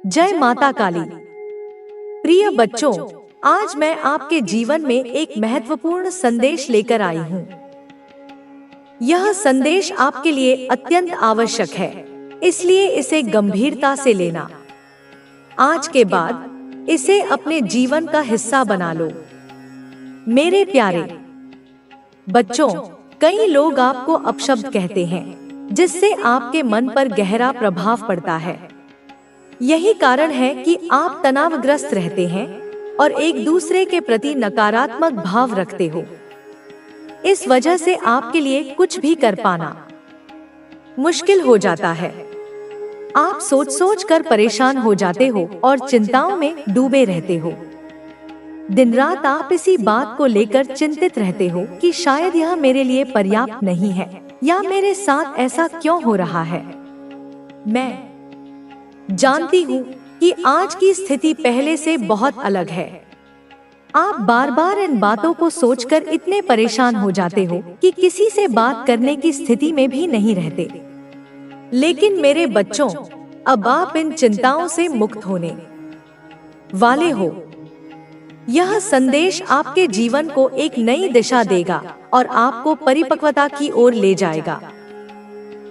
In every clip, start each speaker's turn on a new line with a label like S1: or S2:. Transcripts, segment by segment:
S1: जय माता काली। प्रिय बच्चों, आज मैं आपके जीवन में एक महत्वपूर्ण संदेश लेकर आई हूँ। यह संदेश आपके लिए अत्यंत आवश्यक है, इसलिए इसे गंभीरता से लेना। आज के बाद इसे अपने जीवन का हिस्सा बना लो। मेरे प्यारे बच्चों, कई लोग आपको अपशब्द कहते हैं, जिससे आपके मन पर गहरा प्रभाव पड़ता है। यही कारण है कि आप तनावग्रस्त रहते हैं और एक दूसरे के प्रति नकारात्मक भाव रखते हो। इस वजह से आपके लिए कुछ भी कर पाना मुश्किल हो जाता है। आप सोच कर परेशान हो जाते हो और चिंताओं में डूबे रहते हो। दिन रात आप इसी बात को लेकर चिंतित रहते हो कि शायद यह मेरे लिए पर्याप्त नहीं है, या मेरे साथ ऐसा क्यों हो रहा है। मैं जानती हूँ कि आज की स्थिति पहले से बहुत अलग है। आप बार बार इन बातों को सोचकर इतने परेशान हो जाते हो कि किसी से बात करने की स्थिति में भी नहीं रहते। लेकिन मेरे बच्चों, अब आप इन चिंताओं से मुक्त होने वाले हो। यह संदेश आपके जीवन को एक नई दिशा देगा और आपको परिपक्वता की ओर ले जाएगा।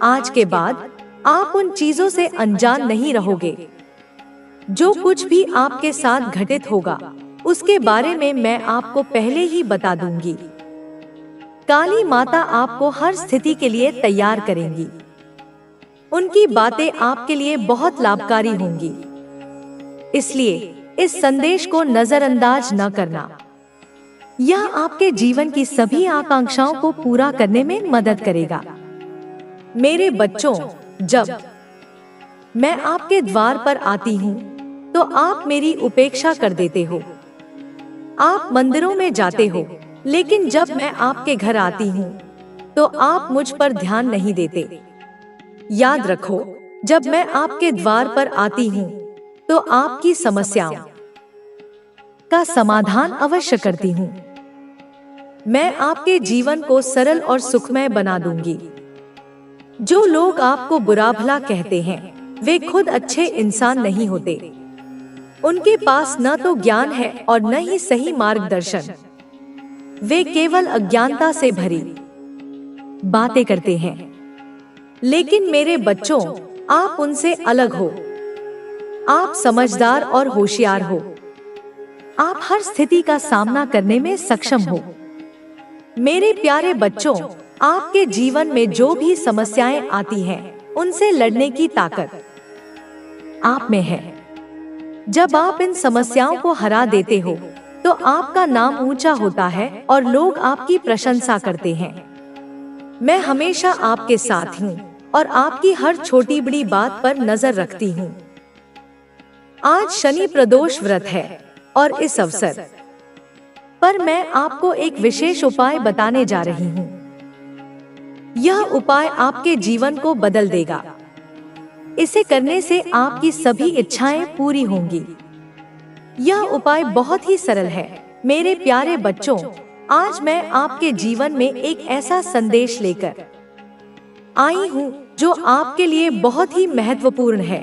S1: आज के बाद आप उन चीजों से अनजान नहीं रहोगे। जो कुछ भी आपके साथ घटित होगा, उसके बारे में मैं आपको पहले ही बता दूंगी। काली माता आपको हर स्थिति के लिए तैयार करेंगी। उनकी बातें आपके लिए बहुत लाभकारी होंगी। इसलिए इस संदेश को नजरअंदाज न करना। यह आपके जीवन की सभी आकांक्षाओं को पूरा करने में मदद करेगा। मेरे बच्चों, जब मैं आपके द्वार पर आती हूँ, तो आप मेरी उपेक्षा कर देते हो। आप मंदिरों में जाते हो, लेकिन जब मैं आपके घर आती हूँ, तो आप मुझ पर ध्यान नहीं देते। याद रखो, जब मैं आपके द्वार पर आती हूँ, तो आपकी समस्याओं का समाधान अवश्य करती हूँ। मैं आपके जीवन को सरल और सुखमय बना दूंगी। जो लोग आपको बुरा भला कहते हैं, वे खुद अच्छे इंसान नहीं होते। उनके पास न तो ज्ञान है और न ही सही मार्गदर्शन। वे केवल अज्ञानता से भरी बातें करते हैं। लेकिन मेरे बच्चों, आप उनसे अलग हो। आप समझदार और होशियार हो। आप हर स्थिति का सामना करने में सक्षम हो। मेरे प्यारे बच्चों, आपके जीवन में जो भी समस्याएं आती हैं, उनसे लड़ने की ताकत आप में है। जब आप इन समस्याओं को हरा देते हो, तो आपका नाम ऊंचा होता है और लोग आपकी प्रशंसा करते हैं। मैं हमेशा आपके साथ हूँ और आपकी हर छोटी बड़ी बात पर नजर रखती हूँ। आज शनि प्रदोष व्रत है और इस अवसर पर मैं आपको एक विशेष उपाय बताने जा रही हूँ। यह उपाय आपके जीवन को बदल देगा। इसे करने से आपकी सभी इच्छाएं पूरी होंगी। यह उपाय बहुत ही सरल है। मेरे प्यारे बच्चों, आज मैं आपके जीवन में एक ऐसा संदेश लेकर आई हूँ जो आपके लिए बहुत ही महत्वपूर्ण है।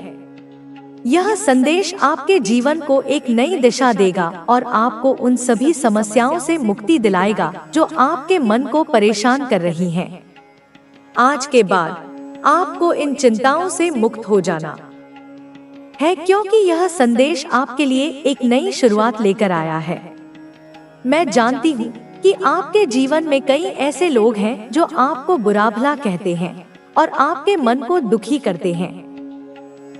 S1: यह संदेश आपके जीवन को एक नई दिशा देगा और आपको उन सभी समस्याओं से मुक्ति दिलाएगा जो आपके मन को परेशान कर रही हैं। आज के बाद आपको इन चिंताओं से मुक्त हो जाना है, क्योंकि यह संदेश आपके लिए एक नई शुरुआत लेकर आया है। मैं जानती हूँ कि आपके जीवन में कई ऐसे लोग हैं जो आपको बुरा भला कहते हैं और आपके मन को दुखी करते हैं।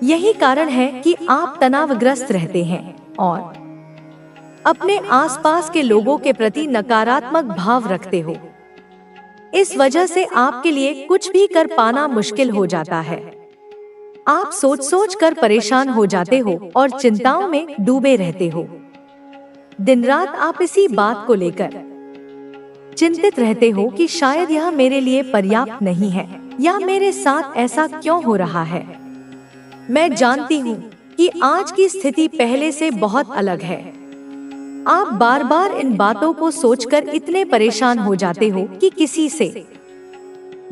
S1: यही कारण है कि आप तनावग्रस्त रहते हैं और अपने आसपास के लोगों के प्रति नकारात्मक भाव रखते हो। इस वजह से आपके लिए कुछ भी कर पाना मुश्किल हो जाता है। आप सोच कर परेशान हो जाते हो और चिंताओं में डूबे रहते हो। दिन रात आप इसी बात को लेकर चिंतित रहते हो कि शायद यह मेरे लिए पर्याप्त नहीं है, या मेरे साथ ऐसा क्यों हो रहा है। मैं जानती हूँ कि आज की स्थिति पहले से बहुत अलग है। आप बार बार इन बातों को सोचकर इतने परेशान हो जाते हो कि किसी से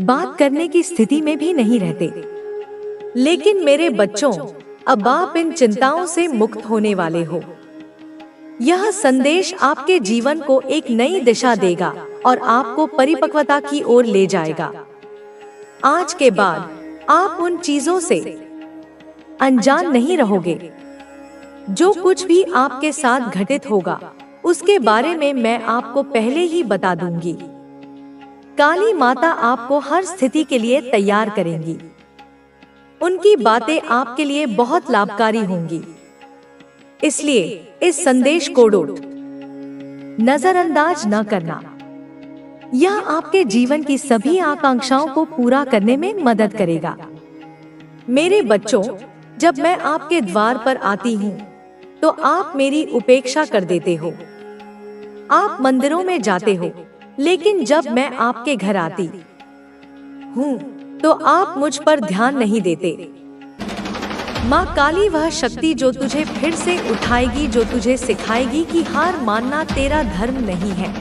S1: बात करने की स्थिति में भी नहीं रहते। लेकिन मेरे बच्चों, अब आप इन चिंताओं से मुक्त होने वाले हो। यह संदेश आपके जीवन को एक नई दिशा देगा और आपको परिपक्वता की ओर ले जाएगा। आज के बाद आप उन चीजों से अनजान नहीं रहोगे। जो कुछ भी आपके साथ घटित होगा उसके बारे में मैं आपको पहले ही बता दूंगी। काली माता आपको हर स्थिति के लिए तैयार करेंगी। उनकी बातें आपके लिए बहुत लाभकारी होंगी। इसलिए इस संदेश को नजरअंदाज न करना। यह आपके जीवन की सभी आकांक्षाओं को पूरा करने में मदद करेगा। मेरे बच्चों, जब मैं आपके द्वार पर आती हूँ तो आप मेरी उपेक्षा कर देते हो। आप मंदिरों में जाते हो, लेकिन जब मैं आपके घर आती हूँ तो आप मुझ पर ध्यान नहीं देते। माँ काली वह शक्ति जो तुझे फिर से उठाएगी, जो तुझे सिखाएगी कि हार मानना तेरा धर्म नहीं है।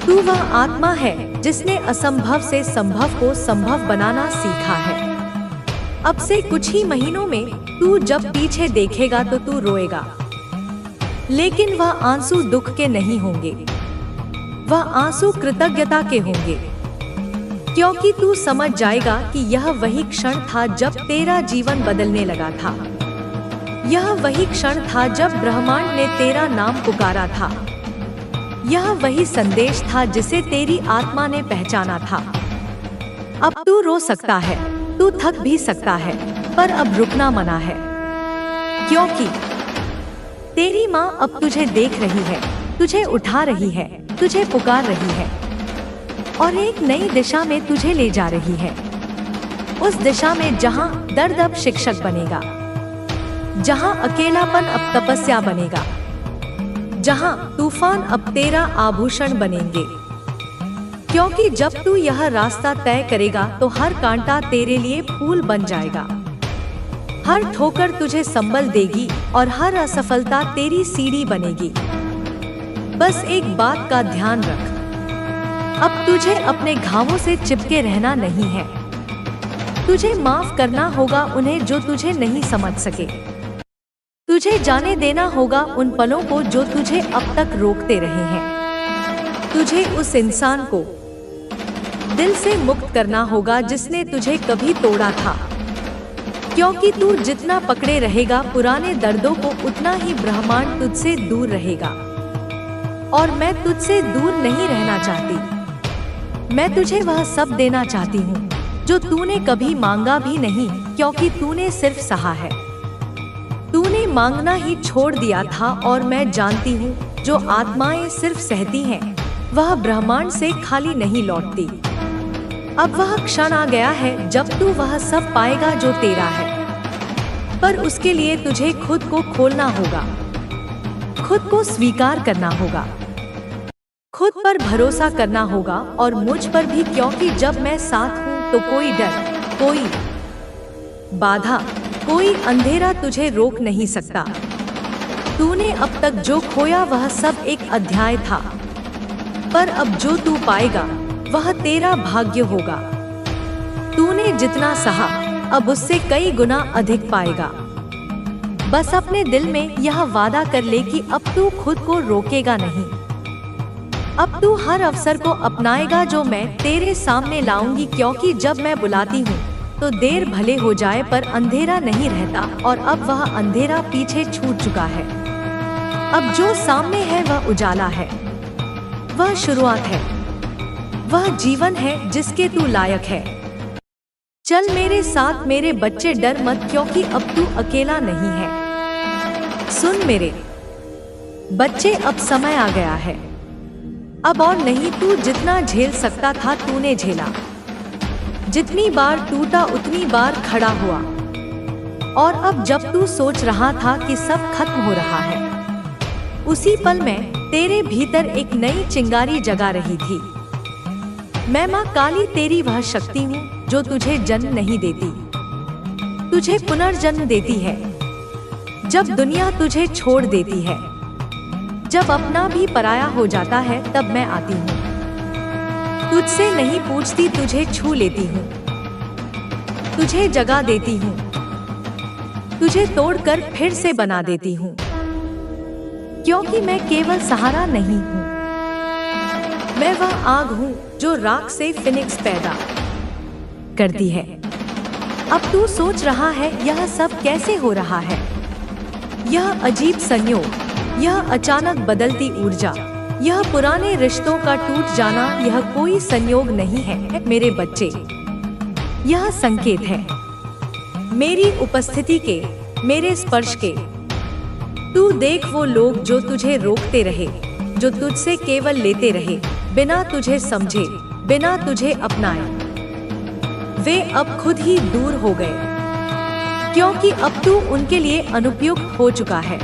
S1: तू वह आत्मा है जिसने असंभव से संभव को संभव बनाना सीखा है। अब से कुछ ही महीनों में तू जब पीछे देखेगा तो तू रोएगा, लेकिन वह आंसू दुख के नहीं होंगे, वह आंसू कृतज्ञता के होंगे, क्योंकि तू समझ जाएगा कि यह वही क्षण था जब तेरा जीवन बदलने लगा था। यह वही क्षण था जब ब्रह्मांड ने तेरा नाम पुकारा था। यह वही संदेश था जिसे तेरी आत्मा ने पहचाना था। अब तू रो सकता है, तू थक भी सकता है, पर अब रुकना मना है, क्योंकि तेरी माँ अब तुझे देख रही है, तुझे उठा रही है, तुझे पुकार रही है और एक नई दिशा में तुझे ले जा रही है। उस दिशा में जहाँ दर्द अब शिक्षक बनेगा, जहाँ अकेलापन अब तपस्या बनेगा, जहाँ तूफान अब तेरा आभूषण बनेंगे। क्योंकि जब तू यह रास्ता तय करेगा तो हर कांटा तेरे लिए फूल बन जाएगा। हर ठोकर तुझे संबल देगी और हर असफलता तेरी सीढ़ी बनेगी। बस एक बात का ध्यान रख, अब तुझे अपने घावों से चिपके रहना नहीं है। तुझे माफ करना होगा उन्हें जो तुझे नहीं समझ सके। तुझे जाने देना होगा उन पलों को जो तुझे अब तक रोकते रहे हैं। तुझे उस इंसान को दिल से मुक्त करना होगा जिसने तुझे कभी तोड़ा था, क्योंकि तू जितना पकड़े रहेगा पुराने दर्दों को, उतना ही ब्रह्मांड तुझसे दूर रहेगा। और मैं तुझसे दूर नहीं रहना चाहती। मैं तुझे वह सब देना चाहती हूँ जो तूने कभी मांगा भी नहीं, क्योंकि तूने सिर्फ सहा है। तूने मांगना ही छोड़ दिया था और मैं जानती हूँ जो आत्माएं सिर्फ सहती हैं, वह ब्रह्मांड से खाली नहीं लौटती। अब वह क्षण आ गया है जब तू वह सब पाएगा जो तेरा है, पर उसके लिए तुझे खुद को खोलना होगा, खुद को स्वीकार करना होगा, खुद पर भरोसा करना होगा और मुझ पर भी, क्योंकि जब मैं साथ हूँ तो कोई डर, कोई बाधा, कोई अंधेरा तुझे रोक नहीं सकता। तूने अब तक जो खोया वह सब एक अध्याय था, पर अब जो तू पाएगा वह तेरा भाग्य होगा। तूने जितना सहा अब उससे कई गुना अधिक पाएगा। बस अपने दिल में यह वादा कर ले कि अब तू खुद को रोकेगा नहीं। अब तू हर अवसर को अपनाएगा जो मैं तेरे सामने लाऊंगी, क्योंकि जब मैं बुलाती हूँ तो देर भले हो जाए पर अंधेरा नहीं रहता, और अब वह अंधेरा पीछे छूट चुका है। अब जो सामने है वह उजाला है, वह शुरुआत है, वह जीवन है जिसके तू लायक है। चल मेरे साथ मेरे बच्चे, डर मत, क्योंकि अब तू अकेला नहीं है। सुन मेरे बच्चे, अब समय आ गया है। अब और नहीं, तू जितना झेल सकता था तूने झेला। जितनी बार टूटा उतनी बार खड़ा हुआ, और अब जब तू सोच रहा था कि सब खत्म हो रहा है, उसी पल में तेरे भीतर एक नई चिंगारी जगा रही थी। मैं माँ काली तेरी वह शक्ति हूँ जो तुझे जन्म नहीं देती, तुझे पुनर्जन्म देती है। जब दुनिया तुझे छोड़ देती है, जब अपना भी पराया हो जाता है, तब मैं आती हूँ। तुझसे नहीं पूछती, तुझे छू लेती हूँ, तुझे जगा देती हूँ, तुझे तोड़कर फिर से बना देती हूँ, क्योंकि मैं केवल सहारा नहीं हूँ, मैं वह आग हूँ जो राख से फिनिक्स पैदा करती है। अब तू सोच रहा है यह सब कैसे हो रहा है? यह अजीब संयोग, यह अचानक बदलती ऊर्जा, यह पुराने रिश्तों का टूट जाना, यह कोई संयोग नहीं है मेरे बच्चे, यह संकेत है मेरी उपस्थिति के, मेरे स्पर्श के। तू देख वो लोग जो तुझे रोकते रहे, जो तुझसे केवल लेते रहे, बिना तुझे समझे, बिना तुझे अपनाए, वे अब खुद ही दूर हो गए, क्योंकि अब तू उनके लिए अनुपयुक्त हो चुका है।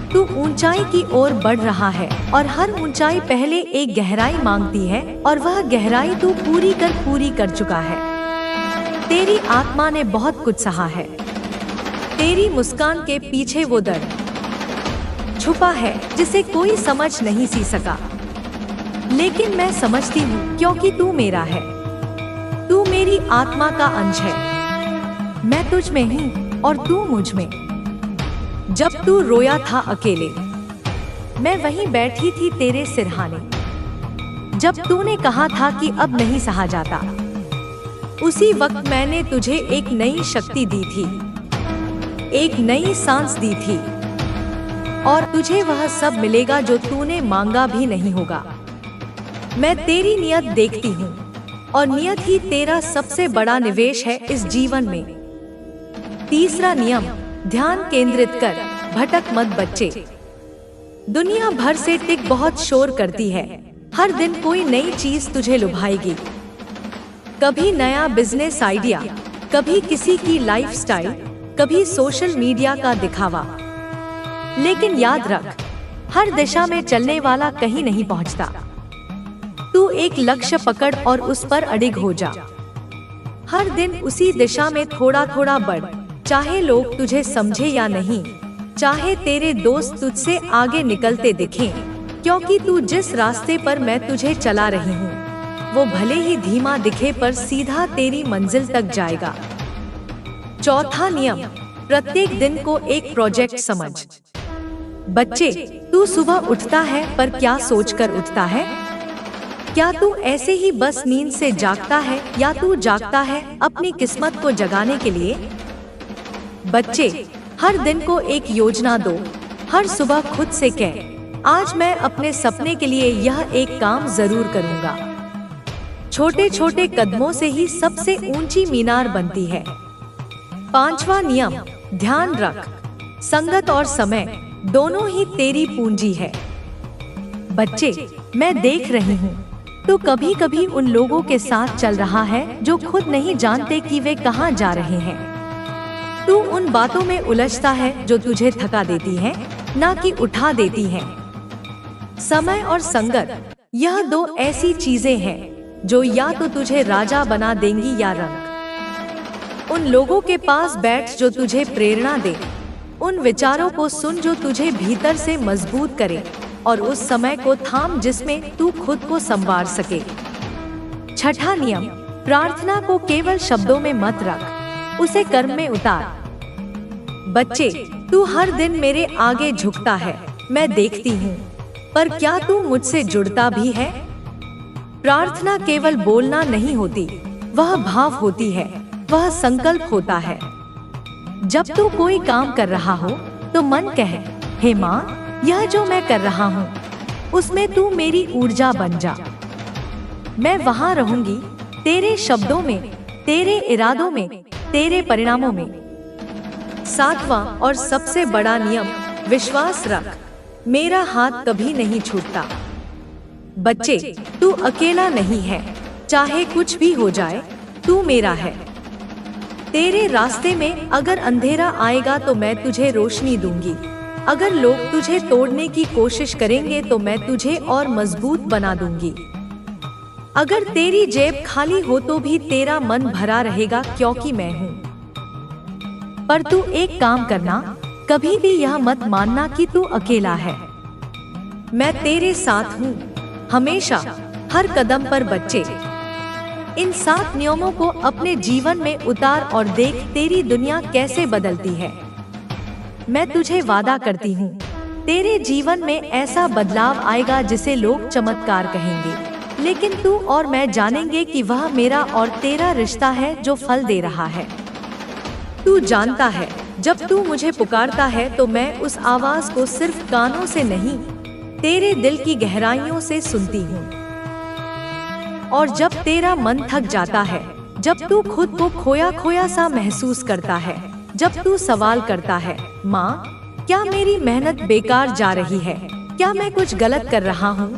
S1: तू ऊंचाई की ओर बढ़ रहा है और हर ऊंचाई पहले एक गहराई मांगती है और वह गहराई तू पूरी कर चुका है। तेरी आत्मा ने बहुत कुछ सहा है। तेरी मुस्कान के पीछे वो दर्द छुपा है जिसे कोई समझ नहीं सी सका, लेकिन मैं समझती हूँ क्योंकि तू मेरा है, तू मेरी आत्मा का अंश है। मैं तुझ में हूँ और तू मुझ में। जब तू रोया था अकेले, मैं वहीं बैठी थी तेरे सिरहाने। जब तूने कहा था कि अब नहीं सहा जाता, उसी वक्त मैंने तुझे एक नई शक्ति दी थी, एक नई सांस दी थी, और तुझे वह सब मिलेगा जो तूने मांगा भी नहीं होगा। मैं तेरी नियत देखती हूँ और नियत ही तेरा सबसे बड़ा निवेश है इस जीवन में। तीसरा नियम, ध्यान केंद्रित कर, भटक मत बच्चे। दुनिया भर से टिक बहुत शोर करती है, हर दिन कोई नई चीज तुझे लुभाएगी, कभी नया बिजनेस आइडिया, कभी किसी की लाइफस्टाइल, कभी सोशल मीडिया का दिखावा। लेकिन याद रख, हर दिशा में चलने वाला कहीं नहीं पहुंचता। तू एक लक्ष्य पकड़ और उस पर अडिग हो जा। हर दिन उसी दिशा में थोड़ा थोड़ा बढ़, चाहे लोग तुझे समझे या नहीं, चाहे तेरे दोस्त तुझसे आगे निकलते दिखें, क्योंकि तू जिस रास्ते पर मैं तुझे चला रही हूँ वो भले ही धीमा दिखे पर सीधा तेरी मंजिल तक जाएगा। चौथा नियम, प्रत्येक दिन को एक प्रोजेक्ट समझ। बच्चे, तू सुबह उठता है पर क्या सोचकर उठता है? क्या तू ऐसे ही बस नींद से जागता है या तू जागता है अपनी किस्मत को जगाने के लिए? बच्चे, हर दिन को एक योजना दो। हर सुबह खुद से कह, आज मैं अपने सपने के लिए यह एक काम जरूर करूंगा। छोटे छोटे कदमों से ही सबसे ऊंची मीनार बनती है। पांचवा नियम, ध्यान रख, संगत और समय दोनों ही तेरी पूंजी है। बच्चे, मैं देख रही हूँ, तो कभी कभी उन लोगों के साथ चल रहा है जो खुद नहीं जानते कि वे कहाँ जा रहे हैं। तू उन बातों में उलझता है जो तुझे थका देती हैं, ना कि उठा देती हैं। समय और संगत, यह दो ऐसी चीजें हैं जो या तो तुझे राजा बना देंगी या रंक। उन लोगों के पास बैठ जो तुझे प्रेरणा दे, उन विचारों को सुन जो तुझे भीतर से मजबूत करे, और उस समय को थाम जिसमें तू खुद को संवार सके। छठा नियम, प्रार्थना को केवल शब्दों में मत रख, उसे कर्म में उतार। बच्चे, तू हर दिन मेरे आगे झुकता है, मैं देखती हूँ, पर क्या तू मुझसे जुड़ता भी है? प्रार्थना केवल बोलना नहीं होती, वह भाव होती है, वह संकल्प होता है। जब तू कोई काम कर रहा हो तो मन कहे, हे माँ, यह जो मैं कर रहा हूँ उसमें तू मेरी ऊर्जा बन जा। मैं वहाँ रहूंगी, तेरे शब्दों में, तेरे इरादों में, तेरे परिणामों में। सातवां और सबसे बड़ा नियम, विश्वास रख, मेरा हाथ कभी नहीं छूटता। बच्चे, तू अकेला नहीं है, चाहे कुछ भी हो जाए, तू मेरा है। तेरे रास्ते में अगर अंधेरा आएगा तो मैं तुझे रोशनी दूंगी, अगर लोग तुझे तोड़ने की कोशिश करेंगे तो मैं तुझे और मजबूत बना दूंगी। अगर तेरी जेब खाली हो तो भी तेरा मन भरा रहेगा, क्योंकि मैं हूँ। पर तू एक काम करना, कभी भी यह मत मानना कि तू अकेला है। मैं तेरे साथ हूँ, हमेशा, हर कदम पर। बच्चे, इन 7 नियमों को अपने जीवन में उतार और देख तेरी दुनिया कैसे बदलती है। मैं तुझे वादा करती हूँ, तेरे जीवन में ऐसा बदलाव आएगा जिसे लोग चमत्कार कहेंगे, लेकिन तू और मैं जानेंगे कि वह मेरा और तेरा रिश्ता है जो फल दे रहा है। तू जानता है, जब तू मुझे पुकारता है तो मैं उस आवाज को सिर्फ कानों से नहीं, तेरे दिल की गहराइयों से सुनती हूँ। और जब तेरा मन थक जाता है, जब तू खुद को खोया खोया सा महसूस करता है, जब तू सवाल करता है, माँ, क्या मेरी मेहनत बेकार जा रही है? क्या मैं कुछ गलत कर रहा हूँ?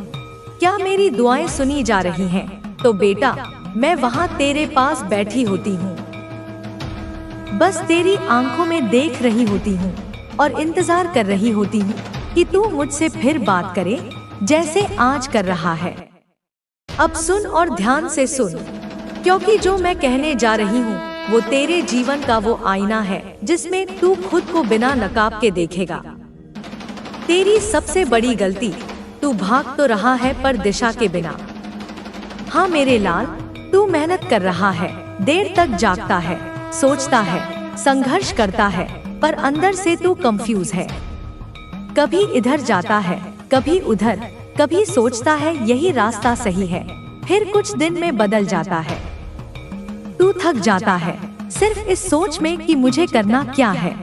S1: क्या मेरी दुआएं सुनी जा रही हैं? तो बेटा, मैं वहाँ तेरे पास बैठी होती हूँ, बस तेरी आंखों में देख रही होती हूँ और इंतजार कर रही होती हूँ कि तू मुझसे फिर बात करे, जैसे आज कर रहा है। अब सुन और ध्यान से सुन, क्योंकि जो मैं कहने जा रही हूँ वो तेरे जीवन का वो आईना है जिसमें तू खुद को बिना नकाब के देखेगा। तेरी सबसे बड़ी गलती, तू भाग तो रहा है पर दिशा के बिना। हाँ मेरे लाल, तू मेहनत कर रहा है, देर तक जागता है, सोचता है, संघर्ष करता है, पर अंदर से तू कंफ्यूज है। कभी इधर जाता है, कभी उधर, कभी सोचता है यही रास्ता सही है, फिर कुछ दिन में बदल जाता है। तू थक जाता है सिर्फ इस सोच में कि मुझे करना क्या है।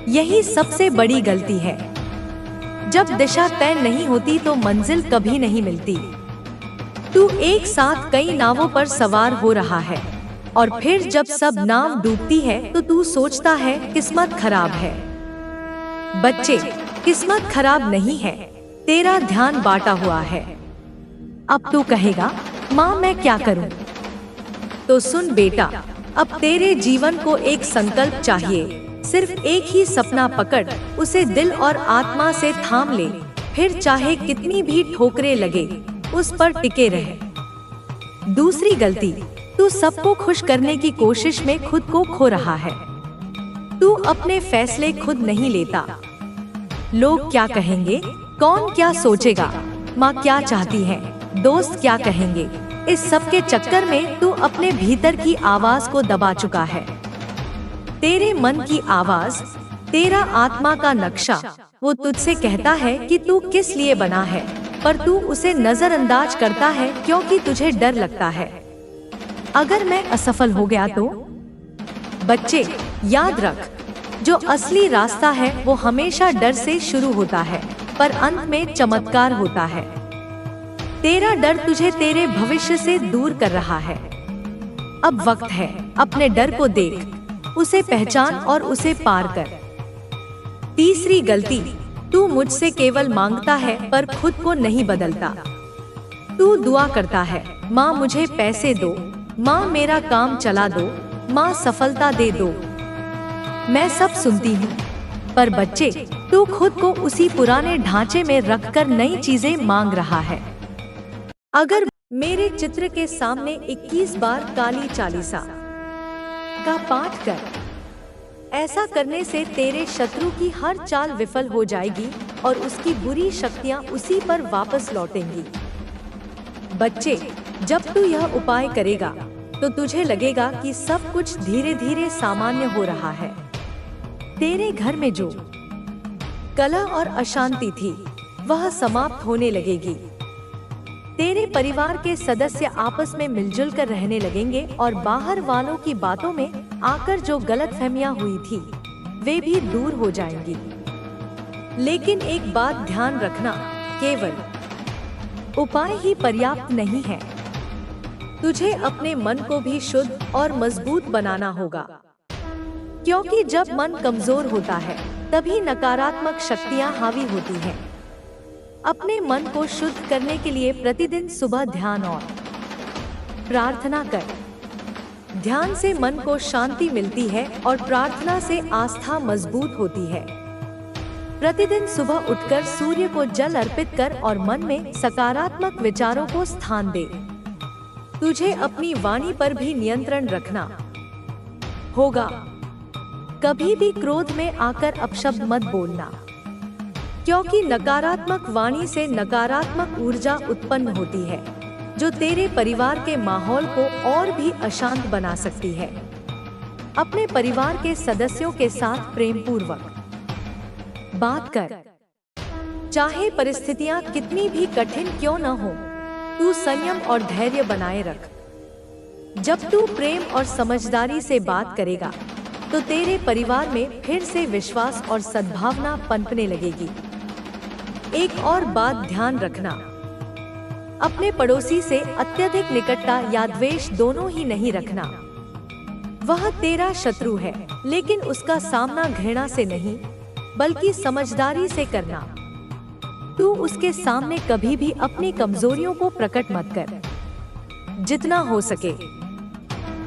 S1: यही सबसे बड़ी गलती है। जब दिशा तय नहीं होती तो मंजिल कभी नहीं मिलती। तू एक साथ कई नावों पर सवार हो रहा है और फिर जब सब नाव डूबती है तो तू सोचता है किस्मत खराब है। बच्चे, किस्मत खराब नहीं है, तेरा ध्यान बांटा हुआ है। अब तू कहेगा, माँ मैं क्या करूं? तो सुन बेटा, अब तेरे जीवन को एक संकल्प चाहिए। सिर्फ एक ही सपना पकड़, उसे दिल और आत्मा से थाम ले, फिर चाहे कितनी भी ठोकरें लगे, उस पर टिके रहे। दूसरी गलती, तू सबको खुश करने की कोशिश में खुद को खो रहा है। तू अपने फैसले खुद नहीं लेता। लोग क्या कहेंगे, कौन क्या सोचेगा, माँ क्या चाहती है, दोस्त क्या कहेंगे, इस सब के चक्कर में तू अपने भीतर की आवाज को दबा चुका है। तेरे मन की आवाज, तेरा आत्मा का नक्शा, वो तुझसे कहता है कि तू किस लिए बना है, पर तू उसे नजरअंदाज करता है क्योंकि तुझे डर लगता है, अगर मैं असफल हो गया तो। बच्चे, याद रख, जो असली रास्ता है वो हमेशा डर से शुरू होता है, पर अंत में चमत्कार होता है। तेरा डर तुझे तेरे भविष्य से दूर कर रहा है। अब वक्त है, अपने डर को देख, उसे पहचान और उसे पार कर। तीसरी गलती, तू मुझसे केवल मांगता है पर खुद को नहीं बदलता। तू दुआ करता है, माँ मुझे पैसे दो, माँ मेरा काम चला दो, माँ सफलता दे दो। मैं सब सुनती हूँ, पर बच्चे, तू खुद को उसी पुराने ढांचे में रखकर नई चीजें मांग रहा है। अगर मेरे चित्र के सामने 21 बार काली चालीसा का पाठ कर, ऐसा करने से तेरे शत्रु की हर चाल विफल हो जाएगी और उसकी बुरी शक्तियां उसी पर वापस लौटेंगी। बच्चे, जब तू यह उपाय करेगा तो तुझे लगेगा कि सब कुछ धीरे धीरे सामान्य हो रहा है। तेरे घर में जो कलह और अशांति थी वह समाप्त होने लगेगी। तेरे परिवार के सदस्य आपस में मिलजुल कर रहने लगेंगे और बाहर वालों की बातों में आकर जो गलतफहमियां हुई थी वे भी दूर हो जाएंगी। लेकिन एक बात ध्यान रखना, केवल उपाय ही पर्याप्त नहीं है। तुझे अपने मन को भी शुद्ध और मजबूत बनाना होगा, क्योंकि जब मन कमजोर होता है तभी नकारात्मक शक्तियां हावी होती हैं। अपने मन को शुद्ध करने के लिए प्रतिदिन सुबह ध्यान और प्रार्थना कर। ध्यान से मन को शांति मिलती है और प्रार्थना से आस्था मजबूत होती है। प्रतिदिन सुबह उठकर सूर्य को जल अर्पित कर और मन में सकारात्मक विचारों को स्थान दे। तुझे अपनी वाणी पर भी नियंत्रण रखना होगा। कभी भी क्रोध में आकर अपशब्द मत बोलना, क्योंकि नकारात्मक वाणी से नकारात्मक ऊर्जा उत्पन्न होती है। जो तेरे परिवार के माहौल को और भी अशांत बना सकती है। अपने परिवार के सदस्यों के साथ प्रेम पूर्वक बात कर। चाहे परिस्थितियां कितनी भी कठिन क्यों न हो, तू संयम और धैर्य बनाए रख। जब तू प्रेम और समझदारी से बात करेगा तो तेरे परिवार में फिर से विश्वास और सद्भावना पनपने लगेगी। एक और बात ध्यान रखना, अपने पड़ोसी से अत्यधिक निकटता या द्वेष दोनों ही नहीं रखना। वह तेरा शत्रु है, लेकिन उसका सामना घृणा से नहीं बल्कि समझदारी से करना। तू उसके सामने कभी भी अपनी कमजोरियों को प्रकट मत कर। जितना हो सके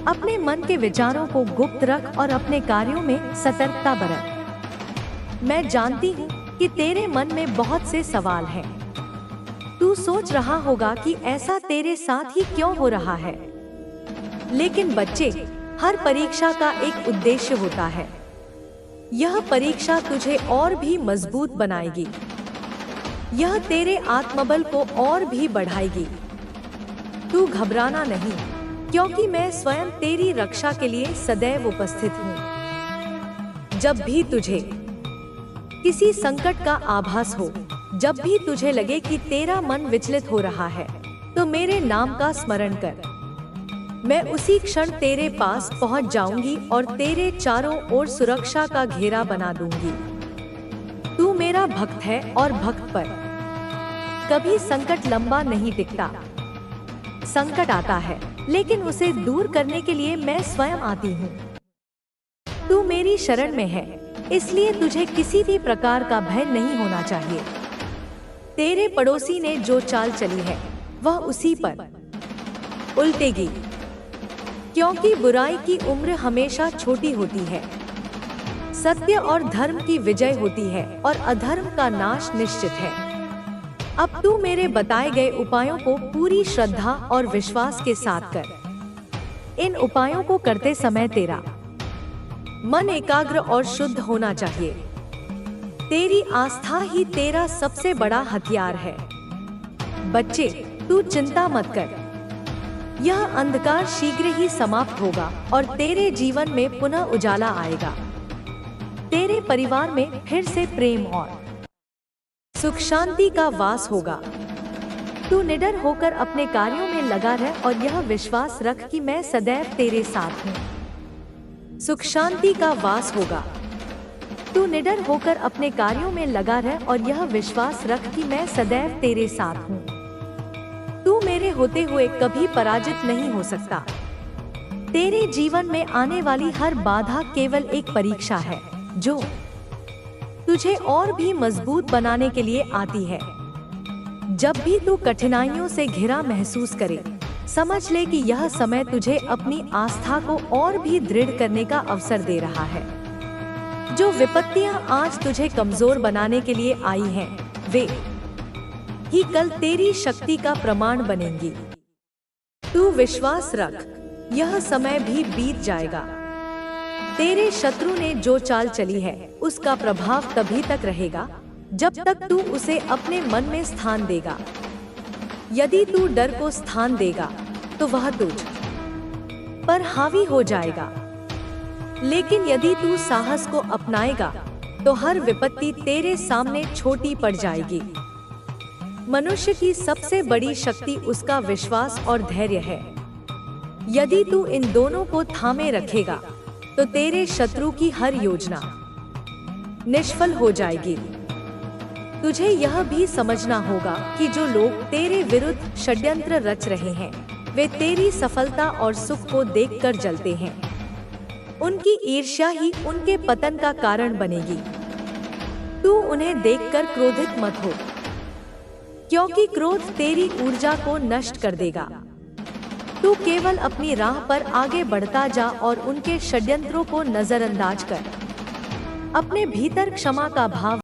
S1: अपने मन के विचारों को गुप्त रख और अपने कार्यों में सतर्कता बरत। मैं जानती हूँ कि तेरे मन में बहुत से सवाल हैं। तू सोच रहा होगा कि ऐसा तेरे साथ ही क्यों हो रहा है। लेकिन बच्चे, हर परीक्षा का एक उद्देश्य होता है। यह परीक्षा तुझे और भी मजबूत बनाएगी। यह तेरे आत्मबल को और भी बढ़ाएगी। तू घबराना नहीं, क्योंकि मैं स्वयं तेरी रक्षा के लिए सदैव उपस्थित हूँ। जब भी तुझे किसी संकट का आभास हो, जब भी तुझे लगे कि तेरा मन विचलित हो रहा है, तो मेरे नाम का स्मरण कर। मैं उसी क्षण तेरे पास पहुंच जाऊंगी और तेरे चारों ओर सुरक्षा का घेरा बना दूंगी। तू मेरा भक्त है और भक्त पर कभी संकट लंबा नहीं टिकता। संकट आता है, लेकिन उसे दूर करने के लिए मैं स्वयं आती हूँ। तू मेरी शरण में है, इसलिए तुझे किसी भी प्रकार का भय नहीं होना चाहिए। तेरे पड़ोसी ने जो चाल चली है, वह उसी पर उल्टेगी, क्योंकि बुराई की उम्र हमेशा छोटी होती है। सत्य और धर्म की विजय होती है और अधर्म का नाश निश्चित है। अब तू मेरे बताए गए उपायों को पूरी श्रद्धा और विश्वास के साथ कर। इन उपायों को करते समय तेरा मन एकाग्र और शुद्ध होना चाहिए। तेरी आस्था ही तेरा सबसे बड़ा हथियार है। बच्चे, तू चिंता मत कर। यह अंधकार शीघ्र ही समाप्त होगा और तेरे जीवन में पुनः उजाला आएगा। तेरे परिवार में फिर से प्रेम और सुख शांति का वास होगा। तू निडर होकर अपने कार्यों में लगा रह और यह विश्वास रख कि मैं सदैव तेरे साथ हूँ। सुख शांति का वास होगा। तू निडर होकर अपने कार्यों में लगा रह और यह विश्वास रख कि मैं सदैव तेरे साथ हूँ। तू मेरे होते हुए कभी पराजित नहीं हो सकता। तेरे जीवन में आने वाली हर बाधा केवल एक परीक्षा है, जो तुझे और भी मजबूत बनाने के लिए आती है। जब भी तू कठिनाइयों से घिरा महसूस करे, समझ ले कि यह समय तुझे अपनी आस्था को और भी दृढ़ करने का अवसर दे रहा है। जो विपत्तियां आज तुझे कमजोर बनाने के लिए आई हैं, वे ही कल तेरी शक्ति का प्रमाण बनेंगी। तू विश्वास रख, यह समय भी बीत जाएगा। तेरे शत्रु ने जो चाल चली है, उसका प्रभाव तभी तक रहेगा जब तक तू उसे अपने मन में स्थान देगा। यदि तू डर को स्थान देगा, तो वह तुझ पर हावी हो जाएगा। लेकिन यदि तू साहस को अपनाएगा, तो हर विपत्ति तेरे सामने छोटी पड़ जाएगी। मनुष्य की सबसे बड़ी शक्ति उसका विश्वास और धैर्य है। यदि तू इन दोनों को थामे रखेगा, तो तेरे शत्रु की हर योजना निष्फल हो जाएगी। तुझे यह भी समझना होगा कि जो लोग तेरे विरुद्ध षड्यंत्र रच रहे हैं, वे तेरी सफलता और सुख को देखकर जलते हैं। उनकी ईर्ष्या ही उनके पतन का कारण बनेगी। तू उन्हें देखकर क्रोधित मत हो, क्योंकि क्रोध तेरी ऊर्जा को नष्ट कर देगा। तू केवल अपनी राह पर आगे बढ़ता जा और उनके षड्यंत्रों को नजरअंदाज कर। अपने भीतर क्षमा का भाव